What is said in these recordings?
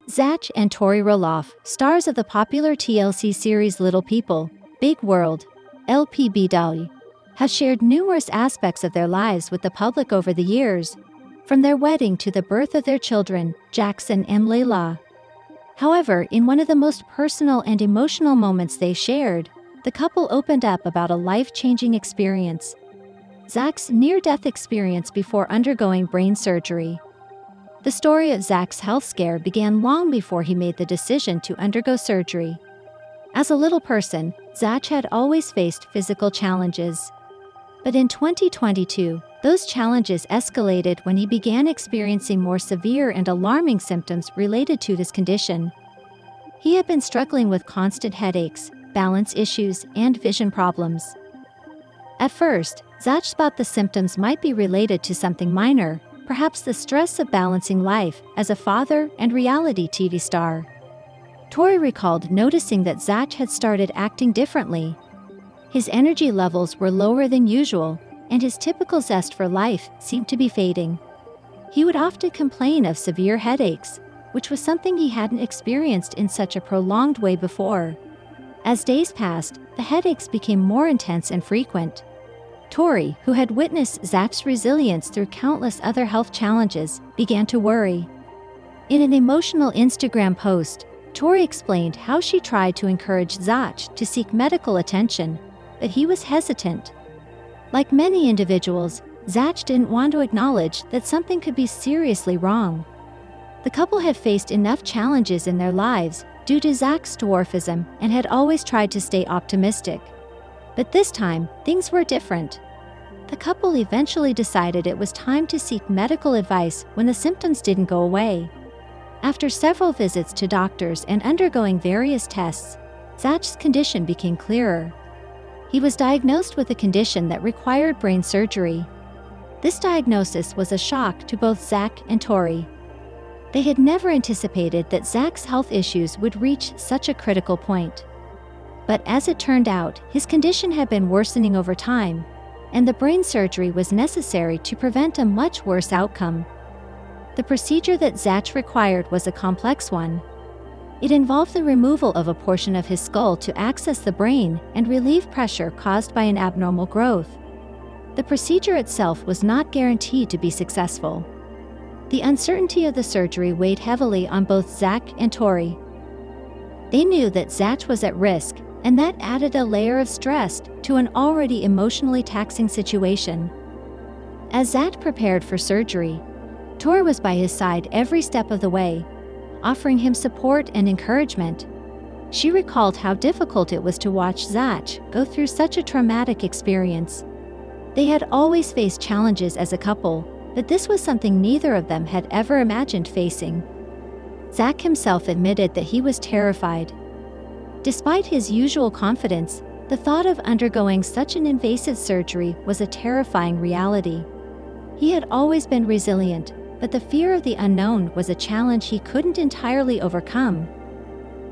Zach and Tori Roloff, stars of the popular TLC series Little People, Big World, LPBW, have shared numerous aspects of their lives with the public over the years, from their wedding to the birth of their children, Jackson and Layla. However, in one of the most personal and emotional moments they shared, the couple opened up about a life-changing experience: Zach's near-death experience before undergoing brain surgery. The story of Zach's health scare began long before he made the decision to undergo surgery. As a little person, Zach had always faced physical challenges. But in 2022, those challenges escalated when he began experiencing more severe and alarming symptoms related to his condition. He had been struggling with constant headaches, balance issues, and vision problems. At first, Zach thought the symptoms might be related to something minor, perhaps the stress of balancing life as a father and reality TV star. Tori recalled noticing that Zach had started acting differently. His energy levels were lower than usual, and his typical zest for life seemed to be fading. He would often complain of severe headaches, which was something he hadn't experienced in such a prolonged way before. As days passed, the headaches became more intense and frequent. Tori, who had witnessed Zach's resilience through countless other health challenges, began to worry. In an emotional Instagram post, Tori explained how she tried to encourage Zach to seek medical attention, but he was hesitant. Like many individuals, Zach didn't want to acknowledge that something could be seriously wrong. The couple had faced enough challenges in their lives due to Zach's dwarfism and had always tried to stay optimistic. But this time, things were different. The couple eventually decided it was time to seek medical advice when the symptoms didn't go away. After several visits to doctors and undergoing various tests, Zach's condition became clearer. He was diagnosed with a condition that required brain surgery. This diagnosis was a shock to both Zach and Tori. They had never anticipated that Zach's health issues would reach such a critical point. But as it turned out, his condition had been worsening over time, and the brain surgery was necessary to prevent a much worse outcome. The procedure that Zach required was a complex one. It involved the removal of a portion of his skull to access the brain and relieve pressure caused by an abnormal growth. The procedure itself was not guaranteed to be successful. The uncertainty of the surgery weighed heavily on both Zach and Tori. They knew that Zach was at risk, and that added a layer of stress to an already emotionally taxing situation. As Zach prepared for surgery, Tori was by his side every step of the way, offering him support and encouragement. She recalled how difficult it was to watch Zach go through such a traumatic experience. They had always faced challenges as a couple, but this was something neither of them had ever imagined facing. Zach himself admitted that he was terrified. Despite his usual confidence, the thought of undergoing such an invasive surgery was a terrifying reality. He had always been resilient, but the fear of the unknown was a challenge he couldn't entirely overcome.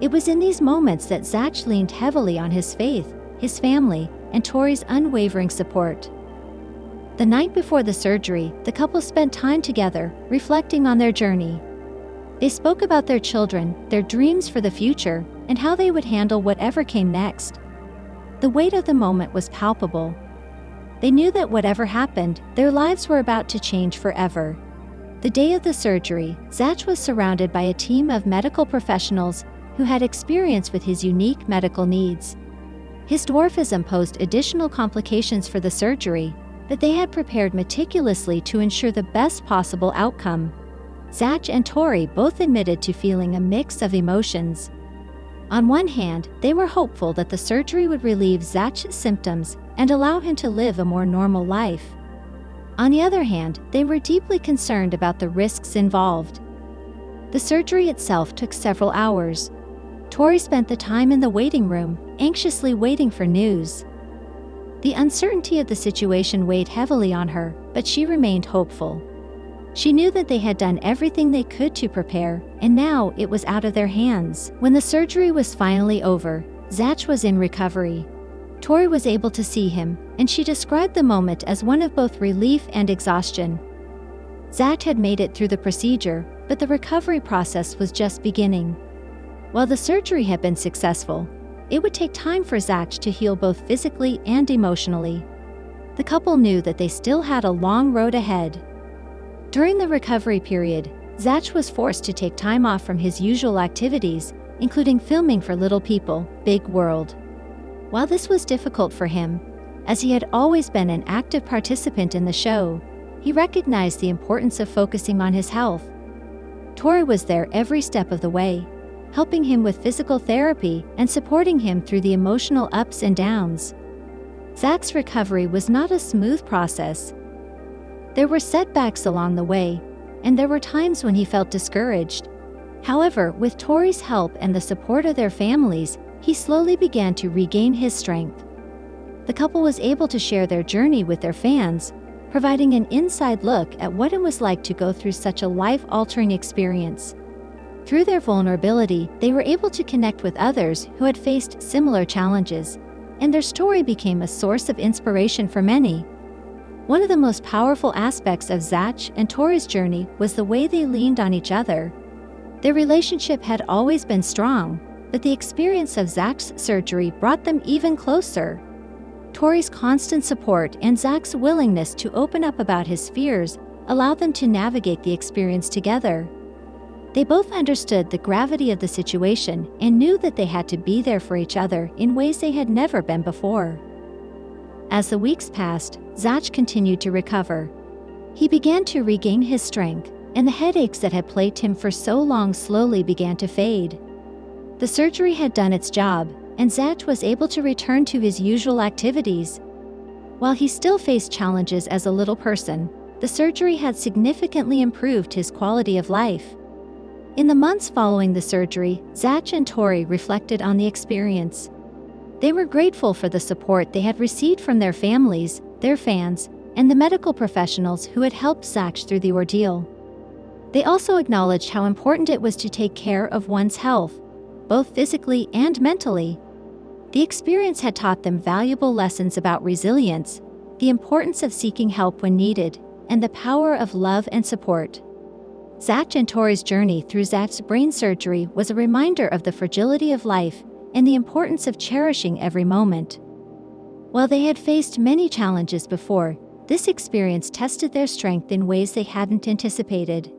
It was in these moments that Zach leaned heavily on his faith, his family, and Tori's unwavering support. The night before the surgery, the couple spent time together, reflecting on their journey. They spoke about their children, their dreams for the future, and how they would handle whatever came next. The weight of the moment was palpable. They knew that whatever happened, their lives were about to change forever. The day of the surgery, Zach was surrounded by a team of medical professionals who had experience with his unique medical needs. His dwarfism posed additional complications for the surgery, but they had prepared meticulously to ensure the best possible outcome. Zach and Tori both admitted to feeling a mix of emotions. On one hand, they were hopeful that the surgery would relieve Zach's symptoms and allow him to live a more normal life. On the other hand, they were deeply concerned about the risks involved. The surgery itself took several hours. Tori spent the time in the waiting room, anxiously waiting for news. The uncertainty of the situation weighed heavily on her, but she remained hopeful. She knew that they had done everything they could to prepare, and now it was out of their hands. When the surgery was finally over, Zach was in recovery. Tori was able to see him, and she described the moment as one of both relief and exhaustion. Zach had made it through the procedure, but the recovery process was just beginning. While the surgery had been successful, it would take time for Zach to heal both physically and emotionally. The couple knew that they still had a long road ahead. During the recovery period, Zach was forced to take time off from his usual activities, including filming for Little People, Big World. While this was difficult for him, as he had always been an active participant in the show, he recognized the importance of focusing on his health. Tori was there every step of the way, helping him with physical therapy and supporting him through the emotional ups and downs. Zach's recovery was not a smooth process. There were setbacks along the way, and there were times when he felt discouraged. However, with Tori's help and the support of their families, he slowly began to regain his strength. The couple was able to share their journey with their fans, providing an inside look at what it was like to go through such a life-altering experience. Through their vulnerability, they were able to connect with others who had faced similar challenges, and their story became a source of inspiration for many. One of the most powerful aspects of Zach and Tori's journey was the way they leaned on each other. Their relationship had always been strong, but the experience of Zach's surgery brought them even closer. Tori's constant support and Zach's willingness to open up about his fears allowed them to navigate the experience together. They both understood the gravity of the situation and knew that they had to be there for each other in ways they had never been before. As the weeks passed, Zach continued to recover. He began to regain his strength, and the headaches that had plagued him for so long slowly began to fade. The surgery had done its job, and Zach was able to return to his usual activities. While he still faced challenges as a little person, the surgery had significantly improved his quality of life. In the months following the surgery, Zach and Tori reflected on the experience. They were grateful for the support they had received from their families, their fans, and the medical professionals who had helped Zach through the ordeal. They also acknowledged how important it was to take care of one's health, both physically and mentally. The experience had taught them valuable lessons about resilience, the importance of seeking help when needed, and the power of love and support. Zach and Tori's journey through Zach's brain surgery was a reminder of the fragility of life and the importance of cherishing every moment. While they had faced many challenges before, this experience tested their strength in ways they hadn't anticipated.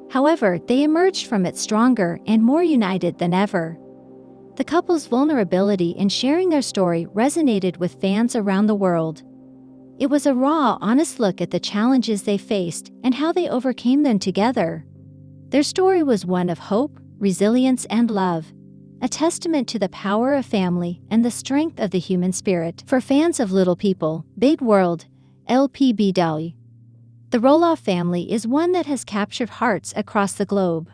However, they emerged from it stronger and more united than ever. The couple's vulnerability in sharing their story resonated with fans around the world. It was a raw, honest look at the challenges they faced and how they overcame them together. Their story was one of hope, resilience, and love, a testament to the power of family and the strength of the human spirit. For fans of Little People, Big World, LPBW, the Roloff family is one that has captured hearts across the globe.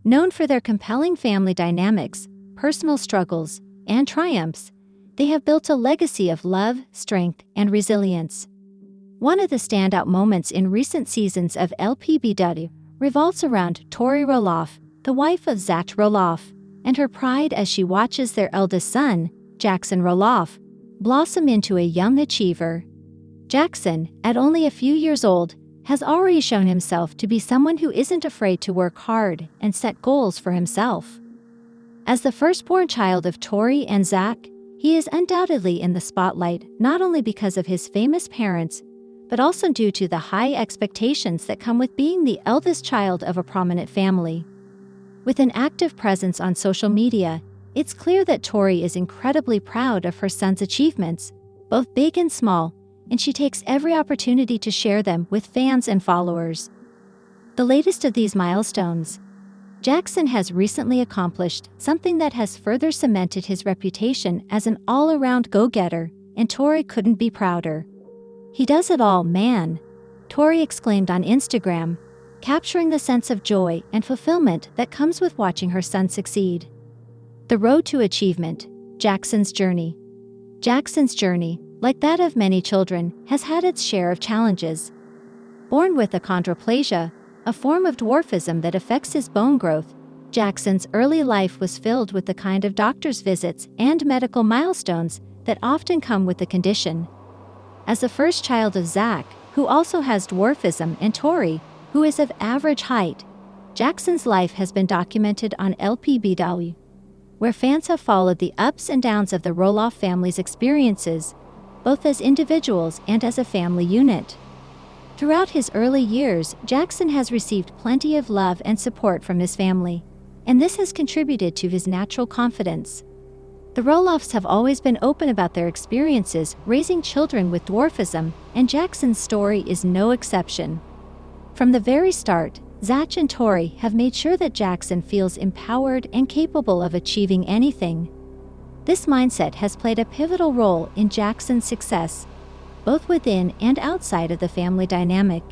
Known for their compelling family dynamics, personal struggles, and triumphs, they have built a legacy of love, strength, and resilience. One of the standout moments in recent seasons of LPBW revolves around Tori Roloff, the wife of Zach Roloff, and her pride as she watches their eldest son, Jackson Roloff, blossom into a young achiever. Jackson, at only a few years old, has already shown himself to be someone who isn't afraid to work hard and set goals for himself. As the firstborn child of Tori and Zach, he is undoubtedly in the spotlight not only because of his famous parents, but also due to the high expectations that come with being the eldest child of a prominent family. With an active presence on social media, it's clear that Tori is incredibly proud of her son's achievements, both big and small, and she takes every opportunity to share them with fans and followers. The latest of these milestones, Jackson has recently accomplished something that has further cemented his reputation as an all-around go-getter, and Tori couldn't be prouder. "He does it all, man," Tori exclaimed on Instagram, capturing the sense of joy and fulfillment that comes with watching her son succeed. The road to achievement, Jackson's journey. Jackson's journey, like that of many children, has had its share of challenges. Born with achondroplasia, a form of dwarfism that affects his bone growth, Jackson's early life was filled with the kind of doctor's visits and medical milestones that often come with the condition. As the first child of Zach, who also has dwarfism, and Tori, who is of average height, Jackson's life has been documented on LPBW, where fans have followed the ups and downs of the Roloff family's experiences, both as individuals and as a family unit. Throughout his early years, Jackson has received plenty of love and support from his family, and this has contributed to his natural confidence. The Roloffs have always been open about their experiences raising children with dwarfism, and Jackson's story is no exception. From the very start, Zach and Tori have made sure that Jackson feels empowered and capable of achieving anything. This mindset has played a pivotal role in Jackson's success, both within and outside of the family dynamic.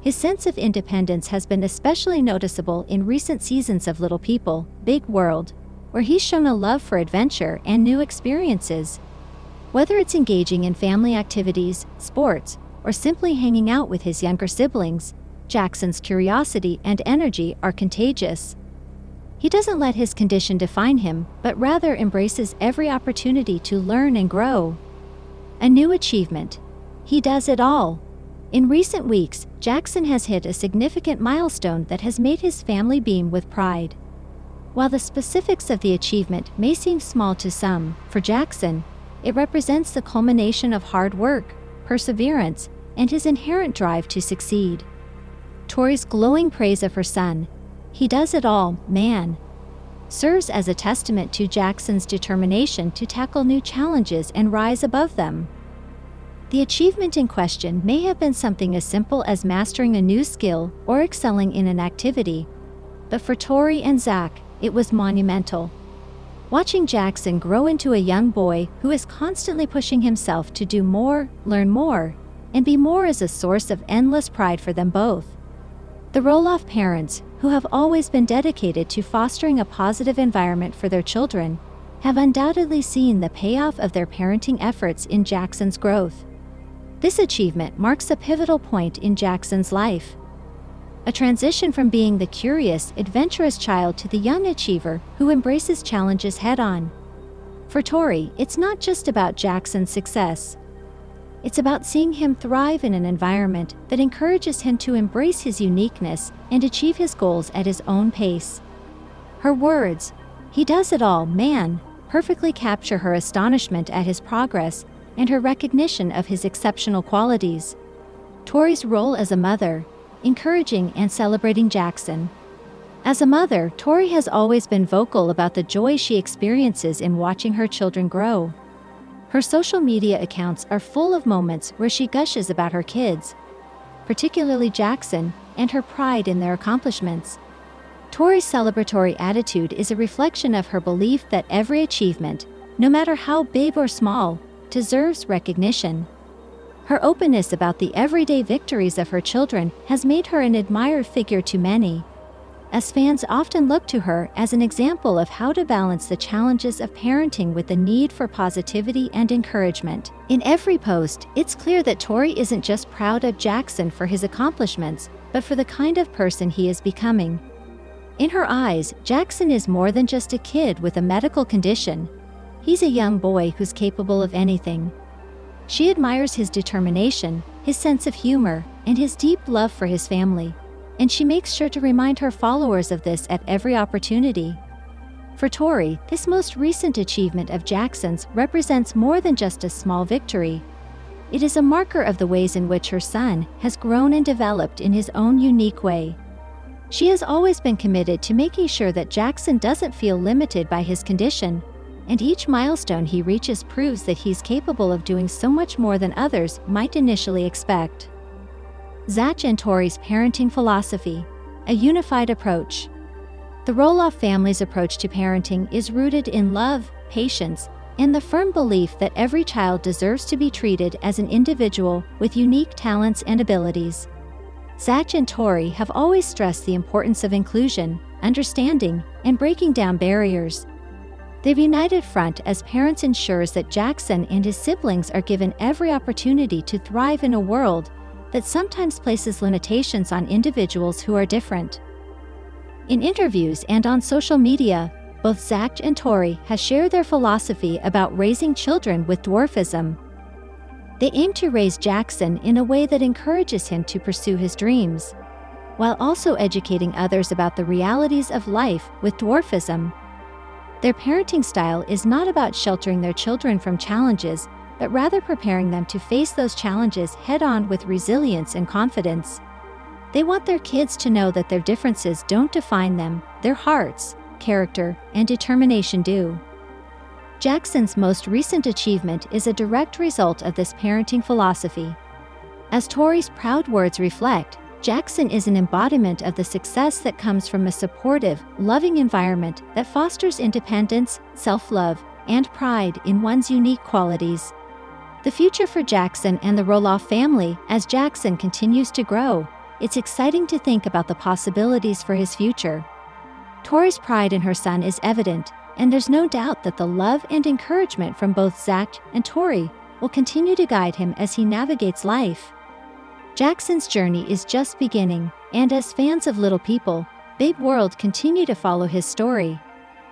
His sense of independence has been especially noticeable in recent seasons of Little People, Big World, where he's shown a love for adventure and new experiences. Whether it's engaging in family activities, sports, or simply hanging out with his younger siblings, Jackson's curiosity and energy are contagious. He doesn't let his condition define him, but rather embraces every opportunity to learn and grow. A new achievement. He does it all. In recent weeks, Jackson has hit a significant milestone that has made his family beam with pride. While the specifics of the achievement may seem small to some, for Jackson, it represents the culmination of hard work, perseverance, and his inherent drive to succeed. Tori's glowing praise of her son, "He does it all, man," serves as a testament to Jackson's determination to tackle new challenges and rise above them. The achievement in question may have been something as simple as mastering a new skill or excelling in an activity, but for Tori and Zach, it was monumental. Watching Jackson grow into a young boy who is constantly pushing himself to do more, learn more, and be more is a source of endless pride for them both. The Roloff parents, who have always been dedicated to fostering a positive environment for their children, have undoubtedly seen the payoff of their parenting efforts in Jackson's growth. This achievement marks a pivotal point in Jackson's life. A transition from being the curious, adventurous child to the young achiever who embraces challenges head-on. For Tori, it's not just about Jackson's success. It's about seeing him thrive in an environment that encourages him to embrace his uniqueness and achieve his goals at his own pace. Her words, "He does it all, man," perfectly capture her astonishment at his progress and her recognition of his exceptional qualities. Tori's role as a mother, encouraging and celebrating Jackson. As a mother, Tori has always been vocal about the joy she experiences in watching her children grow. Her social media accounts are full of moments where she gushes about her kids, particularly Jackson, and her pride in their accomplishments. Tori's celebratory attitude is a reflection of her belief that every achievement, no matter how big or small, deserves recognition. Her openness about the everyday victories of her children has made her an admired figure to many, as fans often look to her as an example of how to balance the challenges of parenting with the need for positivity and encouragement. In every post, it's clear that Tori isn't just proud of Jackson for his accomplishments, but for the kind of person he is becoming. In her eyes, Jackson is more than just a kid with a medical condition. He's a young boy who's capable of anything. She admires his determination, his sense of humor, and his deep love for his family, and she makes sure to remind her followers of this at every opportunity. For Tori, this most recent achievement of Jackson's represents more than just a small victory. It is a marker of the ways in which her son has grown and developed in his own unique way. She has always been committed to making sure that Jackson doesn't feel limited by his condition, and each milestone he reaches proves that he's capable of doing so much more than others might initially expect. Zach and Tori's parenting philosophy, a unified approach. The Roloff family's approach to parenting is rooted in love, patience, and the firm belief that every child deserves to be treated as an individual with unique talents and abilities. Zach and Tori have always stressed the importance of inclusion, understanding, and breaking down barriers. Their united front as parents ensures that Jackson and his siblings are given every opportunity to thrive in a world that sometimes places limitations on individuals who are different. In interviews and on social media, both Zach and Tori have shared their philosophy about raising children with dwarfism. They aim to raise Jackson in a way that encourages him to pursue his dreams. while also educating others about the realities of life with dwarfism. Their parenting style is not about sheltering their children from challenges, but rather preparing them to face those challenges head-on with resilience and confidence. They want their kids to know that their differences don't define them, their hearts, character, and determination do. Jackson's most recent achievement is a direct result of this parenting philosophy. As Tori's proud words reflect, Jackson is an embodiment of the success that comes from a supportive, loving environment that fosters independence, self-love, and pride in one's unique qualities. The future for Jackson and the Roloff family, as Jackson continues to grow, it's exciting to think about the possibilities for his future. Tori's pride in her son is evident, and there's no doubt that the love and encouragement from both Zach and Tori will continue to guide him as he navigates life. Jackson's journey is just beginning, and as fans of Little People, Big World continue to follow his story.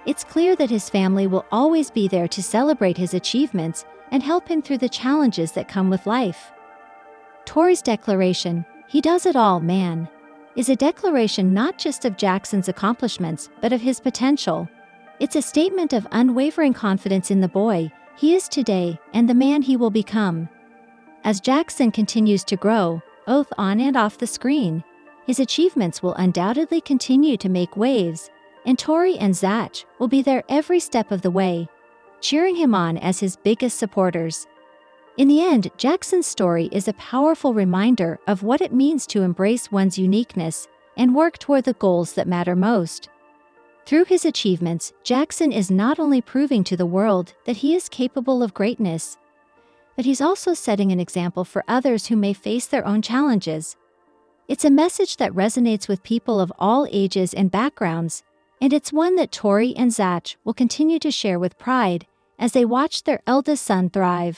It's clear that his family will always be there to celebrate his achievements and help him through the challenges that come with life. Tori's declaration, "He does it all, man," is a declaration not just of Jackson's accomplishments, but of his potential. It's a statement of unwavering confidence in the boy he is today and the man he will become. As Jackson continues to grow, both on and off the screen, his achievements will undoubtedly continue to make waves, and Tori and Zach will be there every step of the way, cheering him on as his biggest supporters. In the end, Jackson's story is a powerful reminder of what it means to embrace one's uniqueness and work toward the goals that matter most. Through his achievements, Jackson is not only proving to the world that he is capable of greatness, but he's also setting an example for others who may face their own challenges. It's a message that resonates with people of all ages and backgrounds, and it's one that Tori and Zach will continue to share with pride as they watch their eldest son thrive.